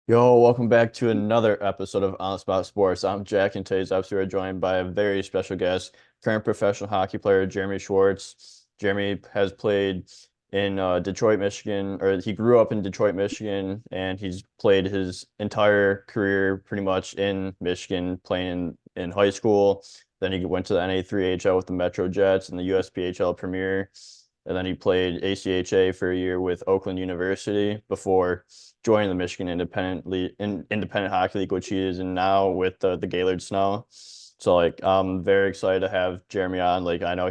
Yo, welcome back to another episode of On the Spot Sports. I'm Jack, and today's episode we're joined by a very special guest, current professional hockey player Jeremy Schwartz. Jeremy has played in Detroit, Michigan, or he grew up in Detroit, Michigan, and he's played his entire career pretty much in Michigan, playing in high school. Then he went to the NA3HL with the Metro Jets and the USPHL Premier. And then he played ACHA for a year with Oakland University before joining the Michigan Independent Hockey League, which he is in now with the Gaylord Snow. So like I'm very excited to have Jeremy on. Like I know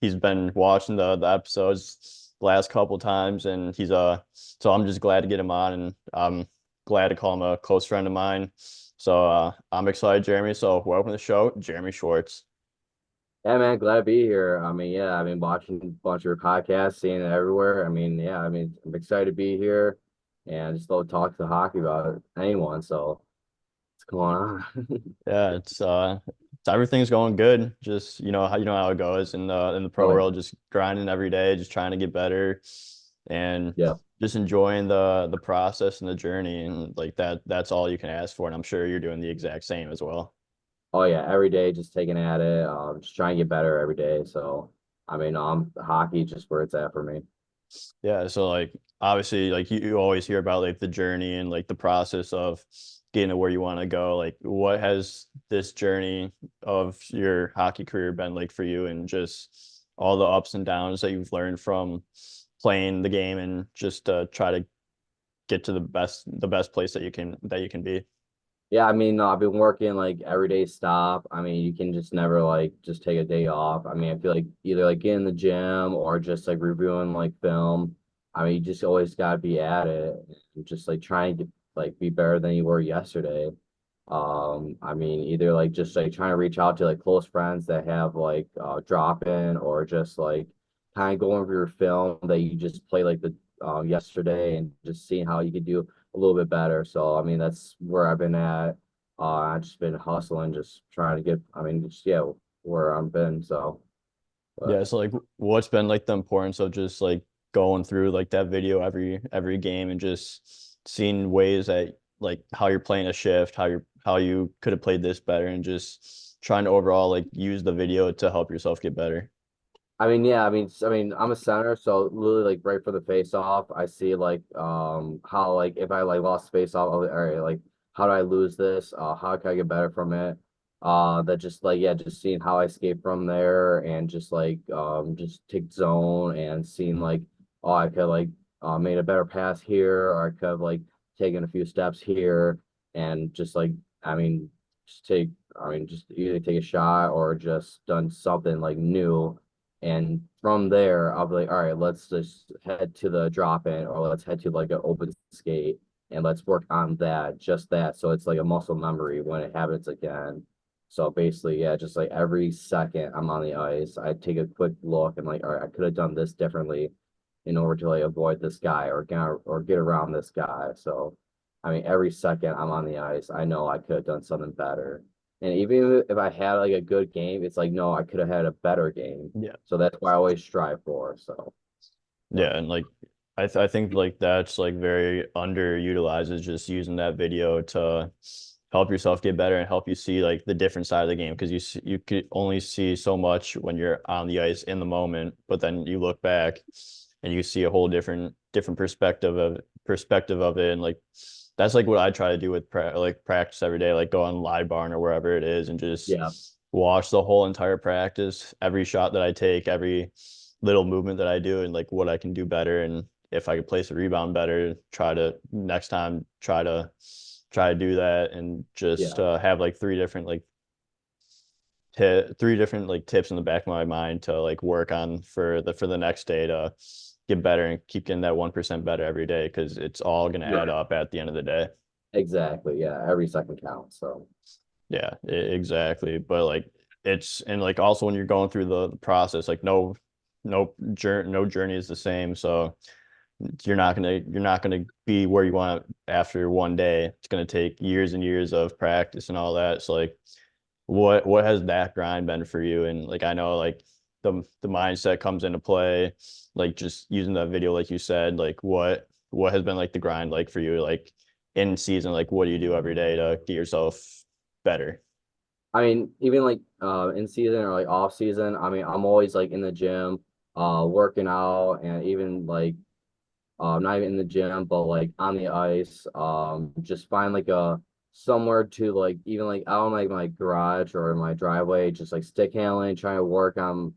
he's been watching the episodes the last couple times, and so I'm just glad to get him on, and I'm glad to call him a close friend of mine. So I'm excited, Jeremy. So welcome to the show, Jeremy Schwartz. Yeah, man, glad to be here. Watching a bunch of your podcasts, seeing it everywhere. I'm excited to be here and just love to talk to hockey about anyone. So what's going on? Yeah, everything's going good. Just you know how it goes in the pro Oh world, just grinding every day, just trying to get better and yeah, just enjoying the process and the journey, and like that's all you can ask for. And I'm sure you're doing the exact same as well. oh yeah. Every day, just taking at it. Just trying to get better every day. Hockey just where it's at for me. Yeah, so like obviously like you always hear about like the journey and like the process of getting to where you want to go. Like what has this journey of your hockey career been like for you, and just all the ups and downs that you've learned from playing the game and just try to get to the best place that you can be. Yeah, I've been working like every day stop. You can just never like just take a day off. I feel like either like getting in the gym or just like reviewing like film. You just always gotta be at it and just like trying to like be better than you were yesterday. Either like just like trying to reach out to like close friends that have like drop in or just like kind of going over your film that you just played like the yesterday and just seeing how you could do a little bit better. That's where I've been at. I've just been hustling, just trying to get, just, yeah, where I've been. Yeah, But so like what's been like the importance of just like going through like that video every game and just seeing ways that like how you're playing a shift, how you could have played this better, and just trying to overall like use the video to help yourself get better. I'm a center, so literally like right for the face off, I see like how like if I like lost face off, all right, like how do I lose this? How can I get better from it? That just like yeah, just seeing how I escape from there and just take zone and seeing like oh I could like made a better pass here or I could have like taken a few steps here and just like I mean just take just either take a shot or just done something like new and from there, I'll be like, all right, let's just head to the drop in or let's head to like an open skate and let's work on that, just that. So it's like a muscle memory when it happens again. So basically, yeah, just like every second I'm on the ice, I take a quick look and like, all right, I could have done this differently in order to like avoid this guy or get around this guy. Every second I'm on the ice, I know I could have done something better. And even if I had like a good game, it's like, no, I could have had a better game. Yeah. So that's what I always strive for. Yeah, and like I think like that's like very underutilized, is just using that video to help yourself get better and help you see like the different side of the game, because you could only see so much when you're on the ice in the moment, but then you look back and you see a whole different perspective of it. And like that's like what I try to do with practice every day, like go on Live Barn or wherever it is and Yeah, just watch the whole entire practice, every shot that I take, every little movement that I do, and like what I can do better, and if I could place a rebound better, try to next time try to do that, and just yeah, have like three different like tips in the back of my mind to like work on for the next day to get better and keep getting that 1% better every day, because it's all gonna add right. up at the end of the day. Exactly. Yeah, every second counts. Yeah, exactly. But like it's and like also when you're going through the process, like no journey is the same. So you're not gonna be where you want after one day. It's gonna take years and years of practice and all that. So like what has that grind been for you? And like I know like the mindset comes into play, like just using that video like you said, like what has been like the grind like for you, like in season, like what do you do every day to get yourself better? I mean, even like in season or like off season, I mean, I'm always like in the gym, working out, and even like not even in the gym, but like on the ice. Just find like a somewhere to like even like out in like my garage or my driveway, just like stick handling, trying to work on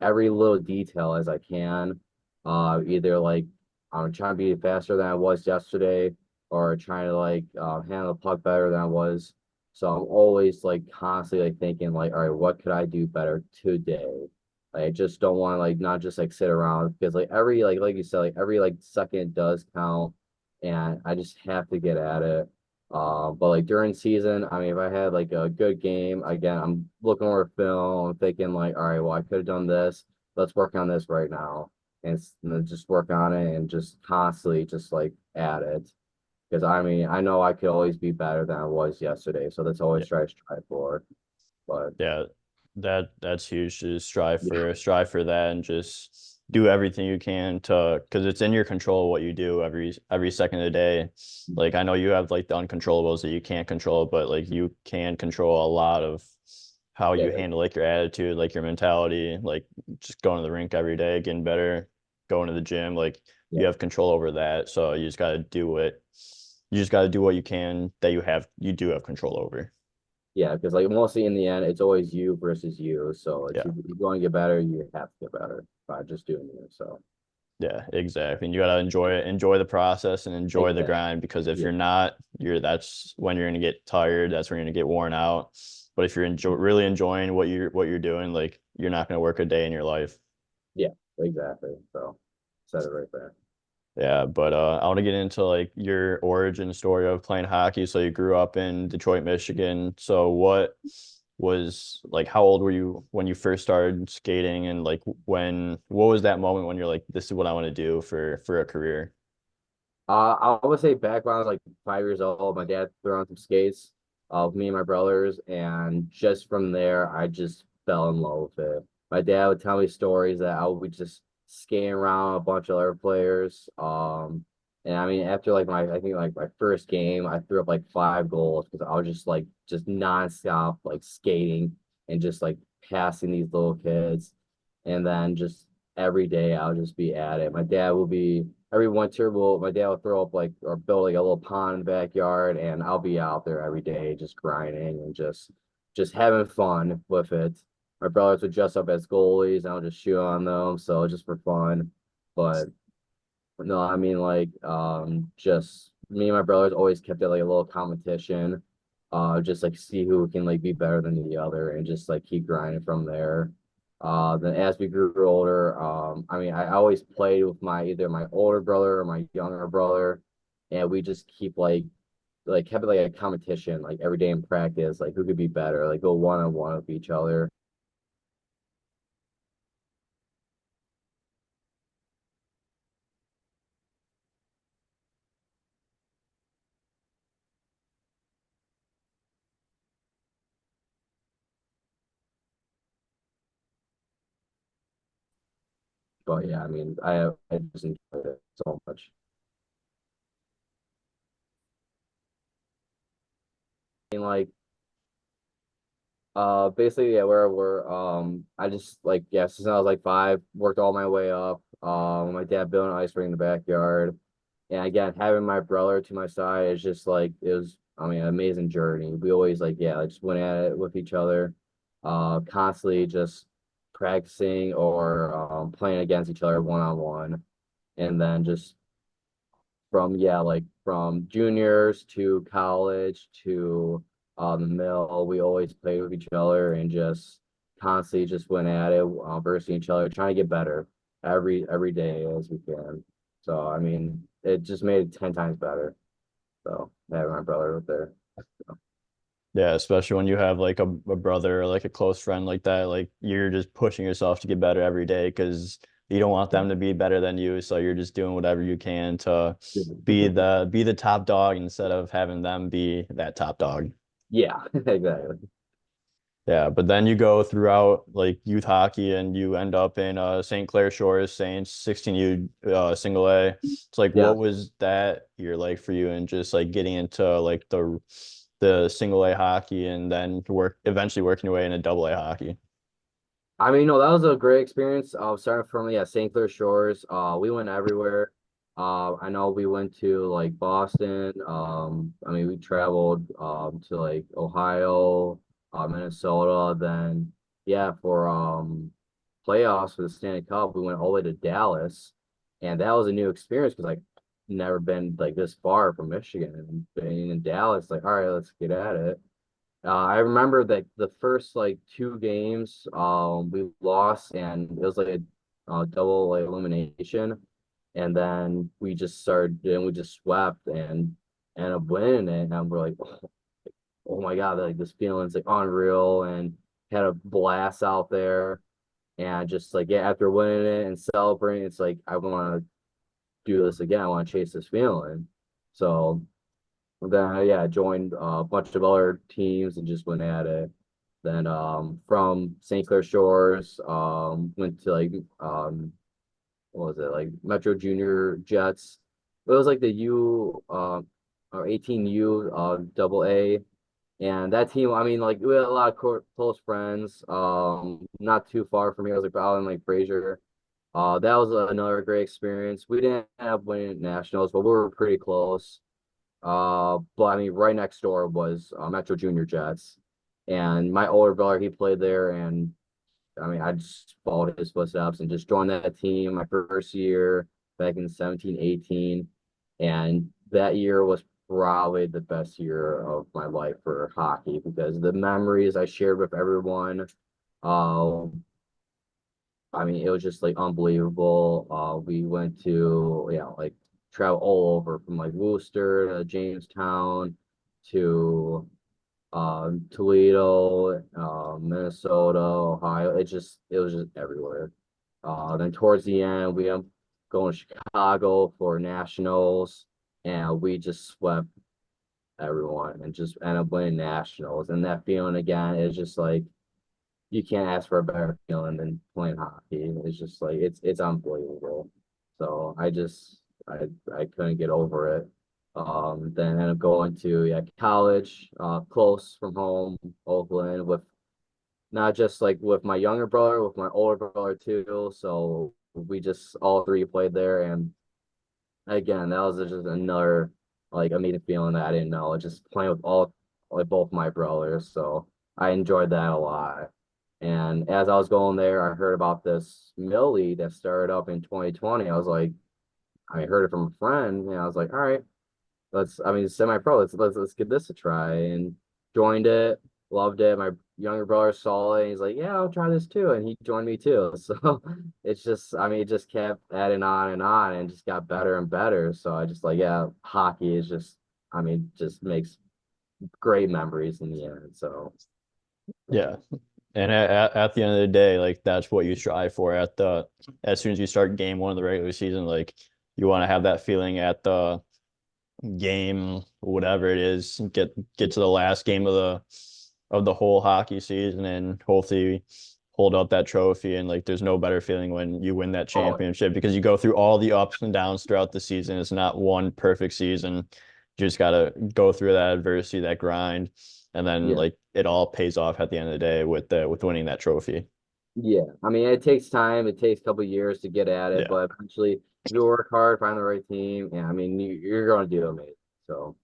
every little detail as I can. Either like I'm trying to be faster than I was yesterday, or trying to like handle the puck better than I was. So I'm always like constantly like thinking like, all right, what could I do better today? I just don't want to like not just like sit around because like every like you said like every like second does count, and I just have to get at it. But like during season, I mean, if I had like a good game, again, I'm looking over film, I'm thinking like, all right, well, I could have done this. Let's work on this right now, and then just work on it and just constantly just like at it. Because I mean, I know I could always be better than I was yesterday, so that's always try to strive for. But Yeah, that's huge to yeah, strive for that and just do everything you can to because it's in your control what you do every second of the day. Like I know you have like the uncontrollables that you can't control, but like you can control a lot of how yeah, you handle like your attitude, like your mentality, like just going to the rink every day, getting better, going to the gym, like you yeah. have control over that. So you just gotta do what you can that you do have control over. Yeah, because like mostly in the end, it's always you versus you. So it's Yeah. if you want to get better, you have to get better by just doing it. So Yeah, exactly. And you gotta enjoy it, enjoy the process and enjoy the exactly. grind because if Yeah. you're not, that's when you're gonna get tired, that's when you're gonna get worn out. But if you're really enjoying what you're doing, like you're not gonna work a day in your life. Yeah, exactly. So said it right there. Yeah, but I want to get into like your origin story of playing hockey. So you grew up in Detroit, Michigan. So what was like how old were you when you first started skating and like what was that moment when you're like this is what I want to do for a career? I would say back when I was like 5 years old, my dad threw on some skates of me and my brothers, and just from there, I just fell in love with it. My dad would tell me stories that I would be just skating around a bunch of other players. And I mean, after like I think like my first game, I threw up like 5 goals because I was just like just nonstop like skating and just like passing these little kids, and then just every day I'll just be at it. My dad will be every winter will my dad will throw up like or build like a little pond in the backyard, and I'll be out there every day just grinding and just having fun with it. My brothers would dress up as goalies and I'll just shoot on them, so just for fun. But no, I mean like just me and my brothers always kept it like a little competition. Just like see who can like be better than the other and just like keep grinding from there. Then as we grew older, I mean I always played with my either my older brother or my younger brother, and we just keep like kept it like a competition, like every day in practice, like who could be better, like go one on one with each other. But yeah, I mean I just enjoyed it so much. I mean, like basically, yeah, where we're I just like yeah, since I was like 5, worked all my way up. My dad built an ice rink in the backyard, and again, having my brother to my side is just like it was. I mean, an amazing journey. We always like yeah, like just went at it with each other, constantly just practicing or playing against each other one on one, and then just from yeah, like from juniors to college to the mill, we always played with each other and just constantly just went at it, versing each other, trying to get better every day as we can. So I mean, it just made it 10 times better. So having my brother up there. So, Yeah, especially when you have like a brother or like a close friend like that, like you're just pushing yourself to get better every day because you don't want them to be better than you. So you're just doing whatever you can to be the top dog instead of having them be that top dog. yeah, exactly. Yeah, but then you go throughout like youth hockey and you end up in St. Clair Shores Saints 16U single A. It's like Yeah. what was that year like for you and just like getting into like the single A hockey and then eventually working your way into double A hockey. I mean, no, that was a great experience. Starting from yeah, St. Clair Shores. We went everywhere. I know we went to like Boston. I mean, we traveled to like Ohio, Minnesota. Then yeah, for playoffs for the Stanley Cup, we went all the way to Dallas, and that was a new experience because like never been like this far from Michigan and being in Dallas. Like, all right, let's get at it. I remember that the first like two games, we lost, and it was like a double like, elimination, and then we just started and we just swept and ended up winning it, and we're like, oh my God, like this feeling's like unreal, and had a blast out there, and just like yeah, after winning it and celebrating, it's like I want to do this again. I want to chase this feeling. So then yeah, I joined a bunch of other teams and just went at it. Then from St. Clair Shores, went to like what was it like Metro Junior Jets. It was like the U or 18U double A. And that team, I mean, like we had a lot of close friends. Not too far from here. I was like out in like Fraser. That was another great experience. We didn't end up winning nationals, but we were pretty close. But I mean, right next door was Metro Junior Jets, and my older brother he played there, and I mean, I just followed his footsteps and just joined that team my first year back in 17, 18, and that year was probably the best year of my life for hockey because the memories I shared with everyone, uh, I mean, it was just like unbelievable. We went to yeah, like travel all over from like Worcester to Jamestown to Toledo, Minnesota, Ohio. It was just everywhere. Then towards the end, we ended up going to Chicago for nationals, and we just swept everyone and just ended up winning nationals. And that feeling again is just like you can't ask for a better feeling than playing hockey. It's just like it's unbelievable. So I couldn't get over it. Then ended up going to yeah college, close from home, Oakland, with not just like with my younger brother, with my older brother too. So we just all three played there, and again that was just another like amazing feeling that I didn't know. Just playing with all like both my brothers, so I enjoyed that a lot. And as I was going there, I heard about this mill league that started up in 2020. I was like, I heard it from a friend, and I was like, all right, I mean, semi-pro, let's give this a try. And joined it, loved it. My younger brother saw it, and he's like, yeah, I'll try this too. And he joined me too. So it's just, I mean, it just kept adding on and just got better and better. So I just like, yeah, hockey is just, I mean, just makes great memories in the end. So Yeah. And at the end of the day, like that's what you strive for at the as soon as you start game one of the regular season, like you want to have that feeling at the game, whatever it is, get to the last game of the whole hockey season and hopefully hold up that trophy. And like there's no better feeling when you win that oh championship because you go through all the ups and downs throughout the season. It's not one perfect season. You just gotta go through that adversity, that grind, and then yeah. like it all pays off at the end of the day with winning that trophy. Yeah, I mean, it takes time. It takes a couple of years to get at it, Yeah. but eventually, if you work hard, find the right team, yeah, I mean, you're going to do amazing. So,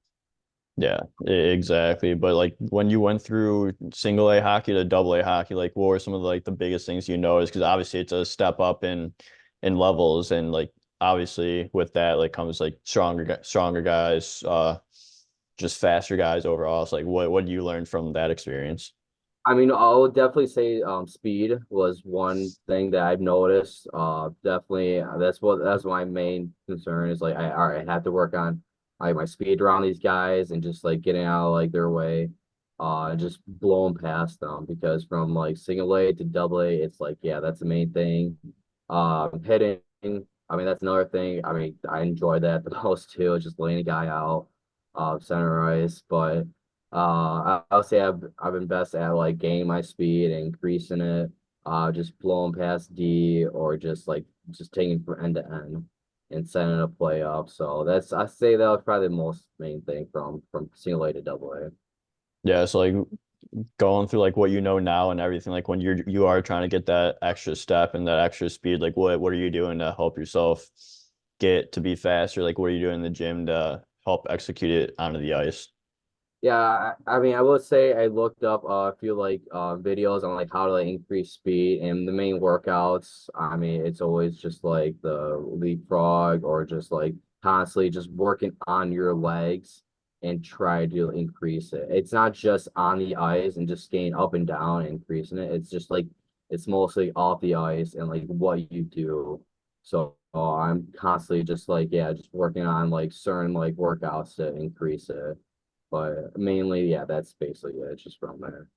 Yeah, exactly. But like when you went through single A hockey to double A hockey, like what were some of like the biggest things you noticed? Because obviously it's a step up in levels, and like obviously with that like comes like stronger guys, just faster guys overall. So like what do you learn from that experience? I mean, I would definitely say speed was one thing that I've noticed. Definitely, that's my main concern is like all right, I have to work on like my speed around these guys and just like getting out of like their way, and just blowing past them because from like single A to double A, it's like yeah, that's the main thing. Hitting, I mean that's another thing. I mean I enjoy that the most too, just laying a guy out, center ice, but. I would say I've been best at like gaining my speed and increasing it, just blowing past D or just taking from end to end and setting a play up. So that's I say that was probably the most main thing from single A to double A. Yeah, so like going through like what you know now and everything, like when you are trying to get that extra step and that extra speed, like what are you doing to help yourself get to be faster? Like what are you doing in the gym to help execute it onto the ice? Yeah, I mean, I would say I looked up a few like videos on like how to like increase speed and the main workouts. I mean, it's always just like the leapfrog or just like constantly just working on your legs and try to increase it. It's not just on the ice and just skating up and down and increasing it. It's just like it's mostly off the ice and like what you do. So I'm constantly just like yeah, just working on like certain like workouts to increase it. But mainly, yeah, that's basically it. It's just from there.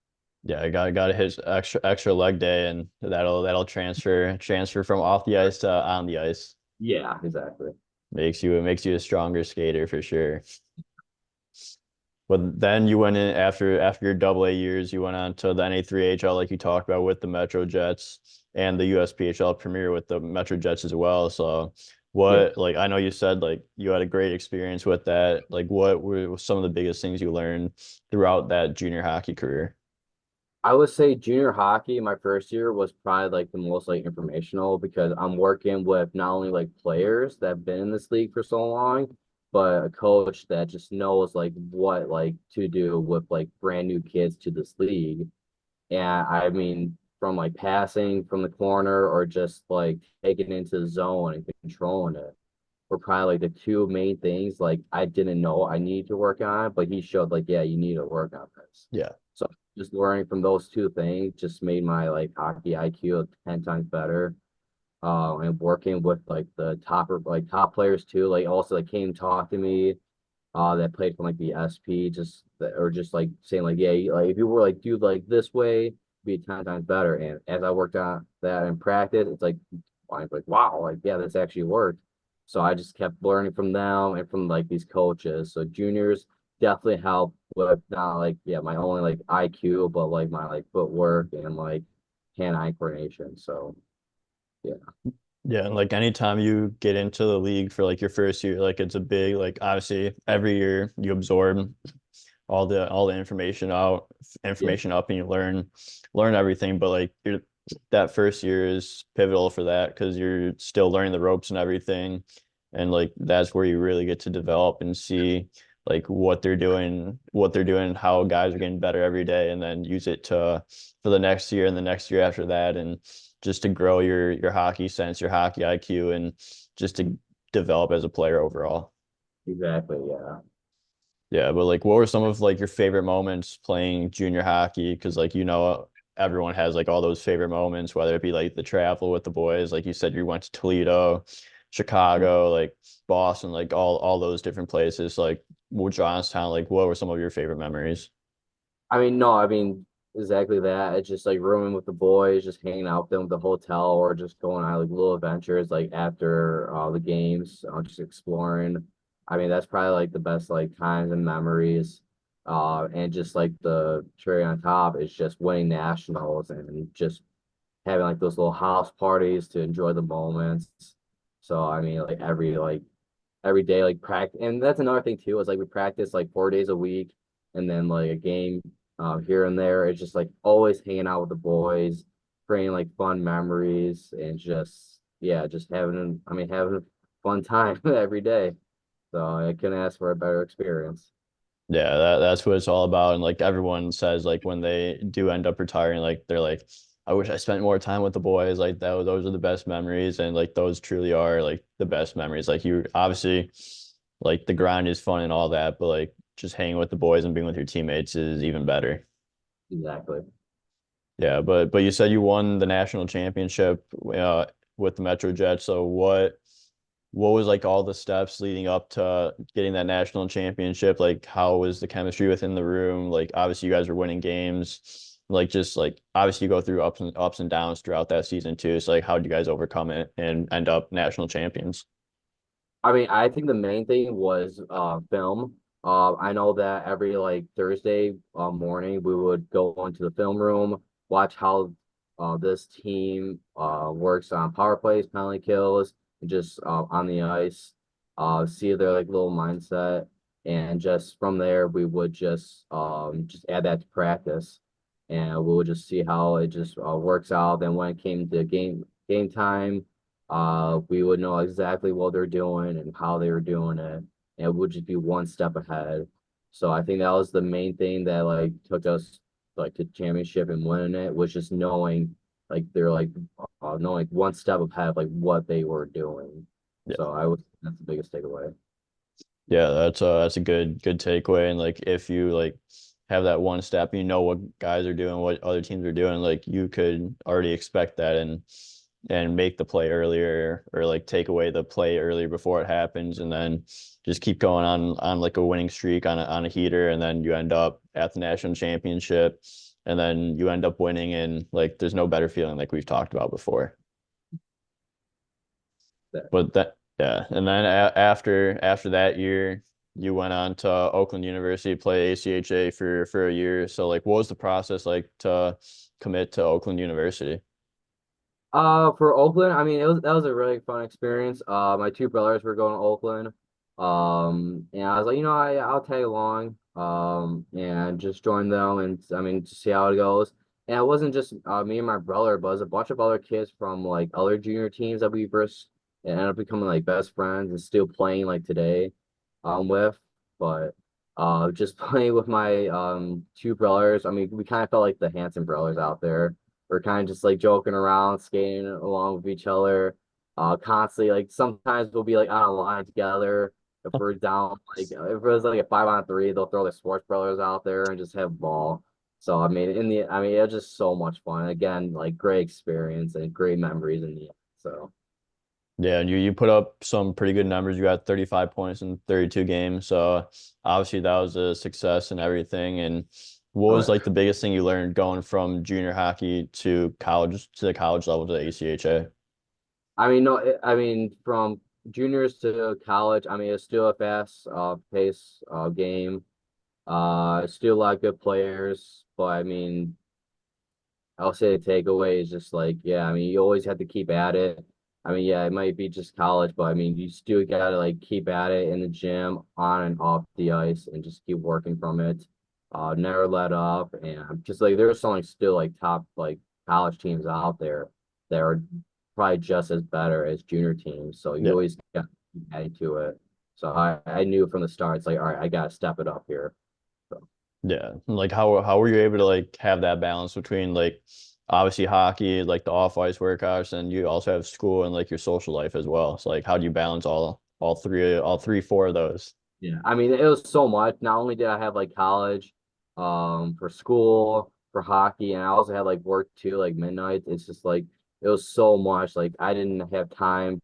Yeah, I gotta hit extra leg day and that'll transfer from off the ice to on the ice. Yeah, exactly. Makes you a stronger skater for sure. But then you went in after your double A years, you went on to the NA3HL like you talked about with the Metro Jets and the USPHL Premier with the Metro Jets as well. So Yeah. what like I know you said like you had a great experience with that. Like what were some of the biggest things you learned throughout that junior hockey career? I would say junior hockey, my first year was probably like the most like informational because I'm working with not only like players that have been in this league for so long, but a coach that just knows like what like to do with like brand new kids to this league. And I mean, from like passing from the corner or just like taking it into the zone and controlling it were probably like the two main things like I didn't know I needed to work on, but he showed like, yeah, you need to work on this. Yeah. So just learning from those two things just made my like hockey IQ 10 times better. And working with like the top players too, like also like came talk to me that played from like the SP, or just like saying like, yeah, like if you were like do like this way, be 10 times better. And as I worked on that in practice, it's like I'm like, wow, like yeah, this actually worked. So I just kept learning from them and from like these coaches. So juniors definitely help with not like yeah, my only like IQ, but like my like footwork and like hand-eye coordination. So yeah, Yeah, and like anytime you get into the league for like your first year, like it's a big like obviously every year you absorb all the yeah, information up and you learn everything, but like that first year is pivotal for that because you're still learning the ropes and everything, and like that's where you really get to develop and see like what they're doing, and how guys are getting better every day, and then use it to for the next year and the next year after that, and just to grow your hockey sense, your hockey IQ, and just to develop as a player overall. exactly. Yeah. Yeah, but like what were some of like your favorite moments playing junior hockey? Because like everyone has like all those favorite moments, whether it be like the travel with the boys, like you said you went to Toledo, Chicago, like Boston, like all those different places, like Johnstown, like what were some of your favorite memories? I mean, no, I mean exactly that. It's just like rooming with the boys, just hanging out with them at the hotel, or just going on like little adventures like after the games, just exploring. I mean, that's probably like the best like times and memories. And just like the cherry on top is just winning nationals and just having like those little house parties to enjoy the moments. So I mean, like every day like practice, and that's another thing too is like we practice like 4 days a week and then like a game here and there. It's just like always hanging out with the boys, creating like fun memories and just yeah, just having a fun time every day. So I couldn't ask for a better experience. Yeah, that's what it's all about. And like everyone says, like when they do end up retiring, like they're like, I wish I spent more time with the boys. Like those are the best memories, and like those truly are like the best memories. Like you obviously, like the grind is fun and all that, but like just hanging with the boys and being with your teammates is even better. Exactly. Yeah, but you said you won the national championship with the Metro Jets. So what was like all the steps leading up to getting that national championship? Like how was the chemistry within the room? Like obviously you guys were winning games. Like just like obviously you go through ups and downs throughout that season too. So like how did you guys overcome it and end up national champions? I mean, I think the main thing was film. I know that every like Thursday morning we would go into the film room, watch how this team works on power plays, penalty kills, and just on the ice, see their like little mindset, and just from there we would just add that to practice, and we would just see how it just works out. Then when it came to game time, we would know exactly what they're doing and how they were doing it, and it would just be one step ahead. So I think that was the main thing that like took us like to championship and winning it, was just knowing like they're like knowing like one step ahead of like what they were doing. So I was that's the biggest takeaway. Yeah, that's a good takeaway. And like if you like have that one step, you know what guys are doing, what other teams are doing, like you could already expect that and make the play earlier or like take away the play earlier before it happens and then just keep going on like a winning streak on a heater and then you end up at the national championship and then you end up winning and like there's no better feeling like we've talked about before. That But that, yeah. And then after that year, you went on to Oakland University, play ACHA for a year. So like, what was the process like to commit to Oakland University? For Oakland, I mean, that was a really fun experience. My two brothers were going to Oakland. And I was like, I'll tag along. And just join them, and I mean, to see how it goes. And it wasn't just me and my brother, but it was a bunch of other kids from like other junior teams that we first and ended up becoming like best friends and still playing like today, with. But just playing with my two brothers. I mean, we kind of felt like the Hanson brothers out there. We're kind of just like joking around, skating along with each other, constantly. Like sometimes we'll be like on a line together. If we're down, like if it was like a 5-on-3, they'll throw the Schwartz brothers out there and just have ball. So I mean, it was just so much fun. Again, like great experience and great memories in the end. So Yeah, and you put up some pretty good numbers. You got 35 points in 32 games. So obviously that was a success and everything. And what was like the biggest thing you learned going from junior hockey to college to the college level to the ACHA? I mean, no, I mean, from juniors to college, I mean, it's still a fast pace game. Still a lot of good players, but I mean, I'll say the takeaway is just like, yeah, I mean, you always have to keep at it. I mean, yeah, it might be just college, but I mean, you still gotta like keep at it in the gym, on and off the ice, and just keep working from it. Never let up, and just like there's some like still like top like college teams out there that are probably just as better as junior teams. So you Yeah. always got to keep adding to it. So I knew from the start, it's like, all right, I gotta step it up here. So. Yeah. Like how were you able to like have that balance between like obviously hockey, like the off ice workouts, and you also have school and like your social life as well. So like how do you balance all three, four of those? Yeah, I mean, it was so much. Not only did I have like college, for school, for hockey, and I also had like work too, like midnight. It's just like it was so much. Like I didn't have time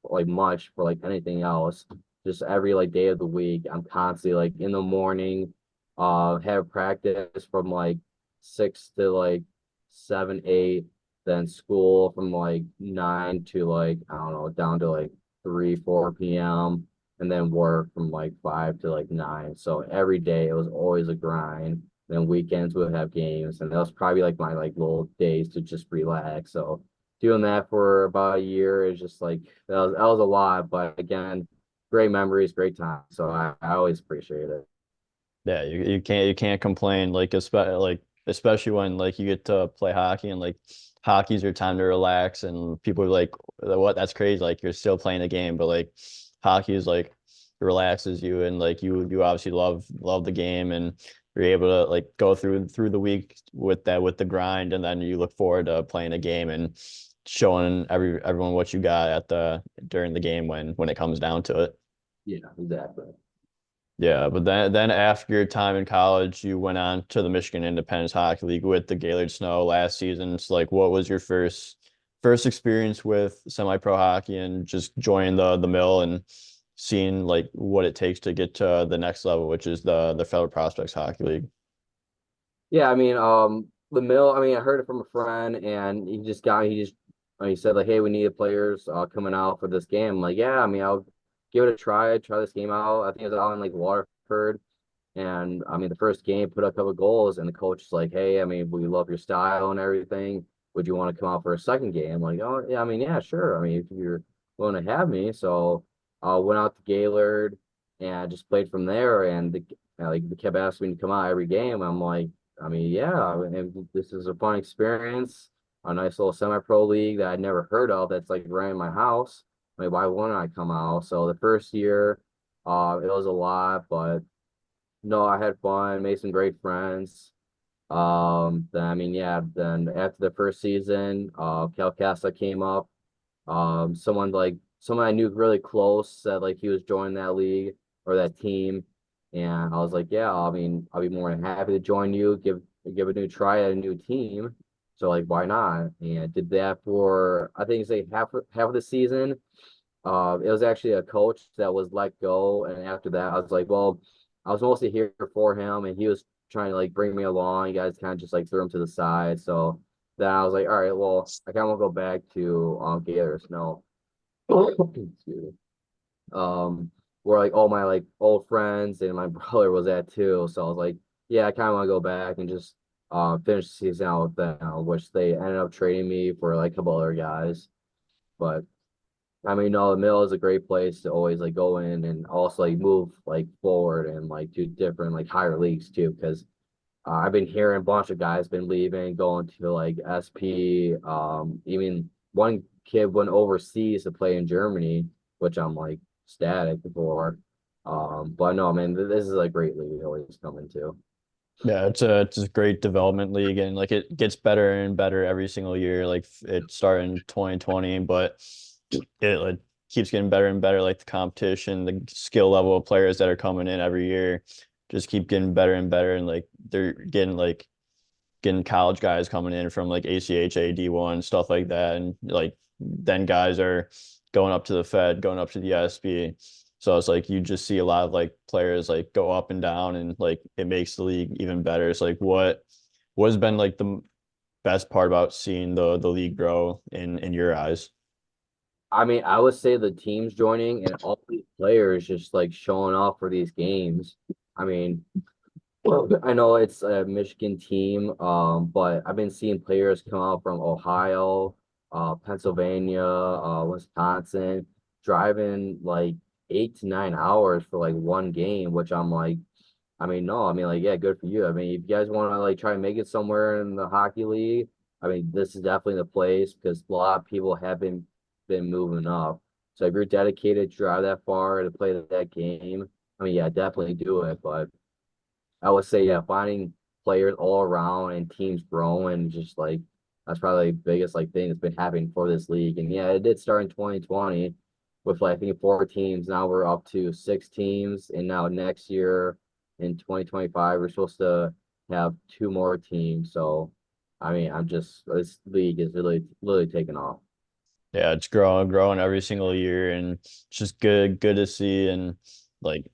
like much for like anything else. Just every like day of the week, I'm constantly like in the morning, have practice from like 6 to like 7, 8, then school from like 9 to like I don't know, down to like 3, 4 p.m. and then work from like 5 to like 9. So every day it was always a grind. Then weekends would have games, and that was probably like my like little days to just relax. So doing that for about a year is just like that was a lot, but again, great memories, great time. So I always appreciate it. Yeah, you can't complain especially when like you get to play hockey and like hockey's your time to relax and people are like what that's crazy like you're still playing the game but like hockey is like relaxes you and like you obviously love the game and you're able to like go through the week with that with the grind and then you look forward to playing a game and showing everyone what you got at the during the game when it comes down to it. Yeah, exactly. Yeah, but then after your time in college, you went on to the Michigan Independence Hockey League with the Gaylord Snow last season. So like what was your first experience with semi-pro hockey and just joining the mill and seeing like what it takes to get to the next level, which is the Federal Prospects Hockey League. Yeah, I mean, the mill. I mean, I heard it from a friend, and he said like, hey, we need players coming out for this game. I'm like, yeah, I mean, I'll give it a try. Try this game out. I think it was out in like Waterford, Rockford. And I mean, the first game put up a couple goals, and the coach is like, "Hey, I mean, we love your style and everything. Would you want to come out for a second game?" I'm like, "Oh, yeah, I mean, yeah, sure. I mean, if you're willing to have me." So I went out to Gaylord and just played from there. And they kept asking me to come out every game. I'm like, I mean, yeah, and this is a fun experience, a nice little semi-pro league that I'd never heard of. That's like right in my house. I mean, why wouldn't I come out? So the first year, it was a lot, but no, I had fun, made some great friends. Then I mean, yeah, then after the first season, Kalkaska came up. Someone I knew really close said like he was joining that league or that team. And I was like, yeah, I mean, I'll be more than happy to join you, give a new try at a new team. So like, why not? And I did that for I think it's like half of the season. It was actually a coach that was let go, and after that, I was like, well, I was mostly here for him, and he was trying to like bring me along. You guys kind of just like threw him to the side. So then I was like, all right, well, I kind of want to go back to Gaylord Snow. Excuse me. Where like all my like old friends and my brother was at too. So I was like, yeah, I kind of want to go back and just finish the season out with them, which they ended up trading me for like a couple other guys. But I mean, no, the mill is a great place to always like go in and also like move like forward and like do different like higher leagues too. Because I've been hearing a bunch of guys been leaving, going to like SP. Even one kid went overseas to play in Germany, which I'm like ecstatic for. But no, man, this is a great league to always come into. Yeah, it's a great development league, and like it gets better and better every single year. Like it started in 2020, but it like keeps getting better and better. Like the competition, the skill level of players that are coming in every year just keep getting better and better. And like they're getting college guys coming in from like ACHA D1 stuff like that, and like then guys are going up to the Fed, going up to the SB. So it's like you just see a lot of like players like go up and down, and like it makes the league even better. It's like what has been like the best part about seeing the league grow in your eyes? I mean, I would say the teams joining and all these players just like showing off for these games. I mean, well, I know it's a Michigan team, but I've been seeing players come out from Ohio, Pennsylvania, Wisconsin, driving like 8 to 9 hours for like one game, which I'm like, I mean, no, I mean, like, yeah, good for you. I mean, if you guys want to like try and make it somewhere in the hockey league, I mean, this is definitely the place because a lot of people have been moving up. So if you're dedicated to drive that far to play that game, I mean, yeah, definitely do it. But I would say, yeah, finding players all around and teams growing, just like that's probably the biggest like thing that's been happening for this league. And yeah, it did start in 2020 with like I think 4 teams. Now we're up to 6 teams, and now next year in 2025 we're supposed to have 2 more teams. So I mean, I'm just this league is really taking off. Yeah, it's growing every single year, and it's just good to see. And like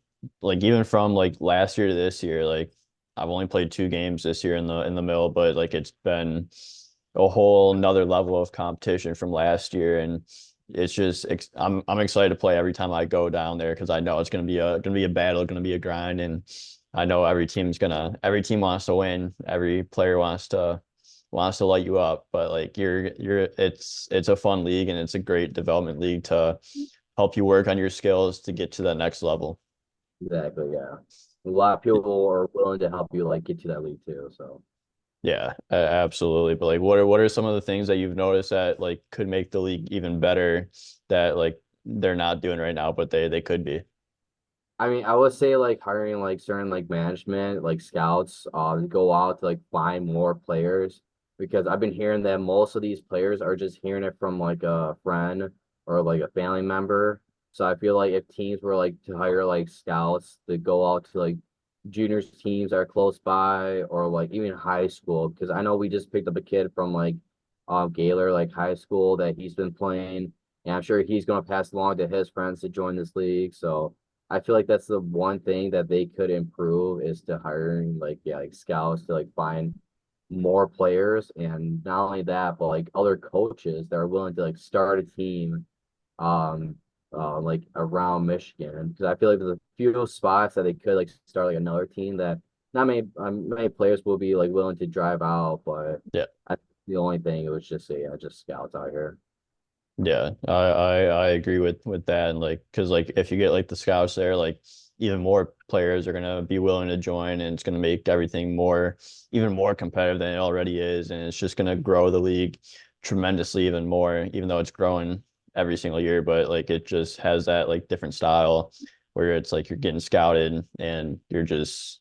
even from like last year to this year, like I've only played 2 games this year in the mill, but like it's been a whole another level of competition from last year, and it's just I'm excited to play every time I go down there because I know it's gonna be a battle, gonna be a grind, and I know every team wants to win, every player wants to light you up, but like it's a fun league, and it's a great development league to help you work on your skills to get to that next level. Exactly, yeah. A lot of people are willing to help you like get to that league too. So. Yeah, absolutely. But like what are some of the things that you've noticed that like could make the league even better that like they're not doing right now, but they could be? I mean, I would say like hiring like certain like management, like scouts, to go out to like find more players because I've been hearing that most of these players are just hearing it from like a friend or like a family member. So I feel like if teams were like to hire like scouts to go out to like juniors teams that are close by or like even high school, because I know we just picked up a kid from like Gaylor like high school that he's been playing, and I'm sure he's gonna pass along to his friends to join this league. So I feel like that's the one thing that they could improve is to hiring like yeah like scouts to like find more players and not only that but like other coaches that are willing to like start a team um like around Michigan, because I feel like there's a few spots that they could like start like another team that not many players will be like willing to drive out, but Yeah. the only thing it was just yeah, just scouts out here. Yeah, I agree with that, and like because like if you get like the scouts there, like even more players are gonna be willing to join, and it's gonna make everything more even more competitive than it already is, and it's just gonna grow the league tremendously even more, even though it's growing every single year, but like it just has that like different style where it's like you're getting scouted and you're just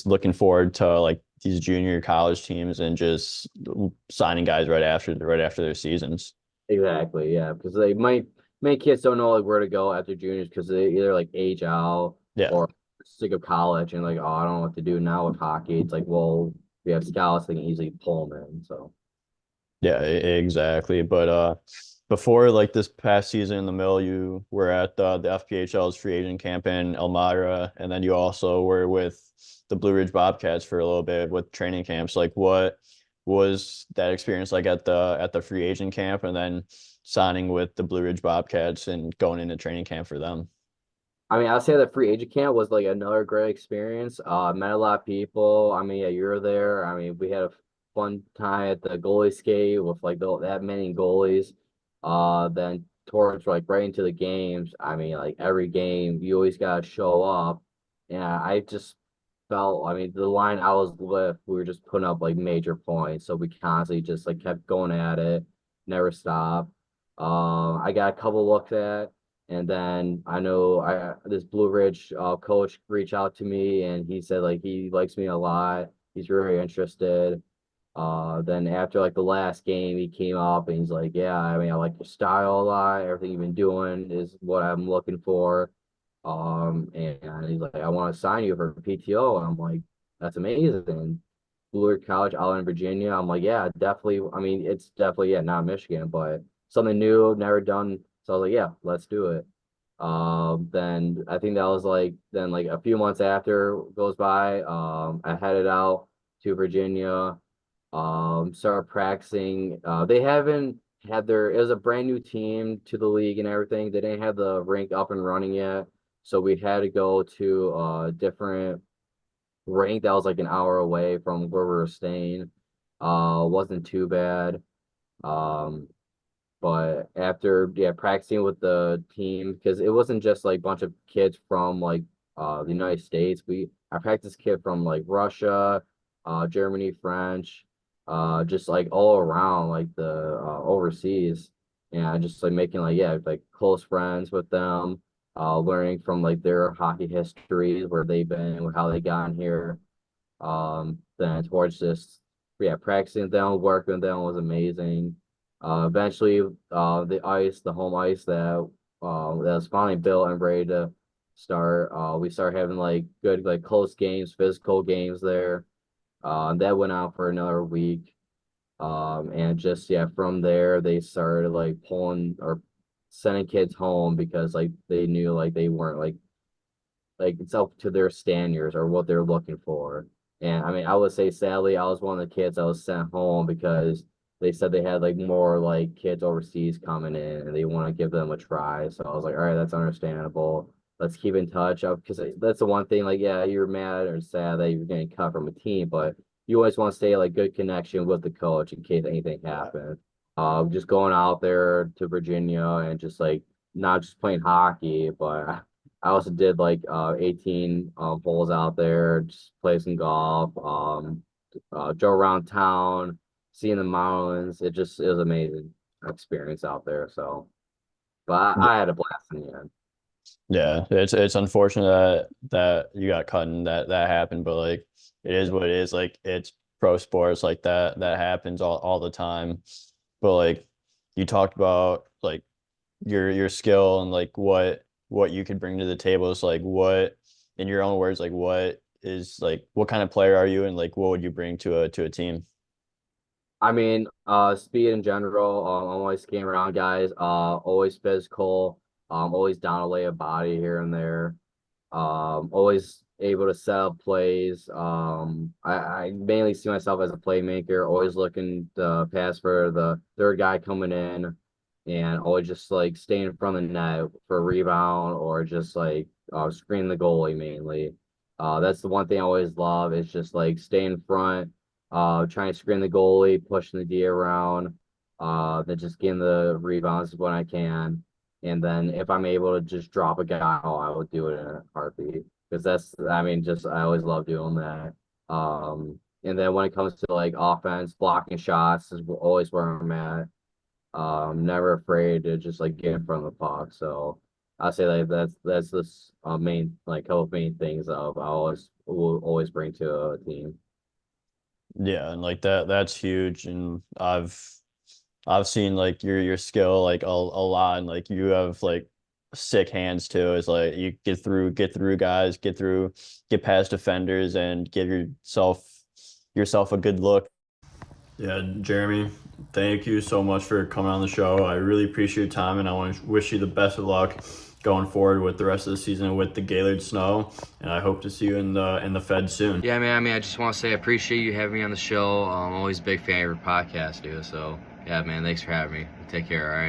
looking forward to like these junior college teams and just signing guys right after their seasons. Exactly, yeah, because they might many kids don't know like where to go after juniors because they either like age out Yeah. or sick of college and like, oh, I don't know what to do now with hockey. It's like, well, we have scouts, they can easily pull them in. So Yeah, exactly. But before like this past season in the mill, you were at the FPHL's free agent camp in Elmira, and then you also were with the Blue Ridge Bobcats for a little bit with training camps. Like, what was that experience like at the free agent camp, and then signing with the Blue Ridge Bobcats and going into training camp for them? I mean, I'll say that free agent camp was like another great experience. Met a lot of people. I mean, yeah, you were there. I mean, we had a fun time at the goalie skate with like that many goalies. Then towards like right into the games. I mean, like every game, you always gotta show up. And I just felt, I mean, the line I was with, we were just putting up like major points. So we constantly just like kept going at it, never stopped. I got a couple looks at. And then I know this Blue Ridge coach reached out to me and he said like he likes me a lot. He's very interested. Then after like the last game, he came up and he's like, "Yeah, I mean, I like your style a lot. Everything you've been doing is what I'm looking for." And he's like, "I want to sign you for PTO." And I'm like, "That's amazing." Blue Ridge College out in Virginia. I'm like, "Yeah, definitely." I mean, it's definitely yeah, not Michigan, but something new, never done. So I was like, "Yeah, let's do it." Then I think that was like then like a few months after goes by. I headed out to Virginia, started practicing. They haven't had their, it was a brand new team to the league and everything. They didn't have the rink up and running yet. So we had to go to a different rink that was like an hour away from where we were staying. Wasn't too bad. Um, but after yeah, practicing with the team, because it wasn't just like a bunch of kids from like the United States. I practiced kid from like Russia, Germany, French, just like all around like the overseas. And I just like making like yeah, like close friends with them, learning from like their hockey histories, where they've been, how they got here. Then towards just yeah, practicing with them, working with them was amazing. Eventually, the home ice that was finally built and ready to start. We started having like good, like close games, physical games there. That went on for another week. And just yeah, from there they started like pulling or sending kids home because like they knew like they weren't like it's up to their standards or what they're looking for. And I mean, I would say sadly, I was one of the kids that was sent home because they said they had like more like kids overseas coming in and they want to give them a try. So I was like, all right, that's understandable. Let's keep in touch because that's the one thing. Like, yeah, you're mad or sad that you're getting cut from a team, but you always want to stay like good connection with the coach in case anything Yeah. happens. Just going out there to Virginia and just like not just playing hockey, but I also did like 18 holes out there, just play some golf, drove around town, seeing the mountains. It was amazing experience out there. So, but I had a blast in the end. Yeah, it's unfortunate that you got cut and that happened, but like it is what it is. Like it's pro sports like that happens all the time. But like you talked about like your skill and like what you could bring to the table. It's like what in your own words, like what is like what kind of player are you and like what would you bring to a team? I mean, speed in general. I'm always skating around guys. Always physical. Always down to lay a body here and there. Always able to set up plays. I mainly see myself as a playmaker, always looking to pass for the third guy coming in. and always just like stay in front of the net for a rebound or just like screen the goalie mainly. That's the one thing I always love is just like stay in front, trying to screen the goalie, pushing the D around, then just getting the rebounds when I can. And then if I'm able to just drop a guy, oh, I would do it in a heartbeat because that's, I mean, just I always love doing that. And then when it comes to like offense, blocking shots is always where I'm at. Never afraid to just like get in front of the puck. So I say like that's this main like couple of main things of I always will always bring to a team. Yeah, and like that's huge. And I've seen like your skill like a lot, and like you have like sick hands too. It's like you get through guys, get past defenders, and give yourself a good look. Yeah, Jeremy, thank you so much for coming on the show. I really appreciate your time, and I want to wish you the best of luck going forward with the rest of the season with the Gaylord Snow. And I hope to see you in the Fed soon. Yeah, man. I mean, I just want to say I appreciate you having me on the show. I'm always a big fan of your podcast, dude. So, yeah, man. Thanks for having me. Take care. All right.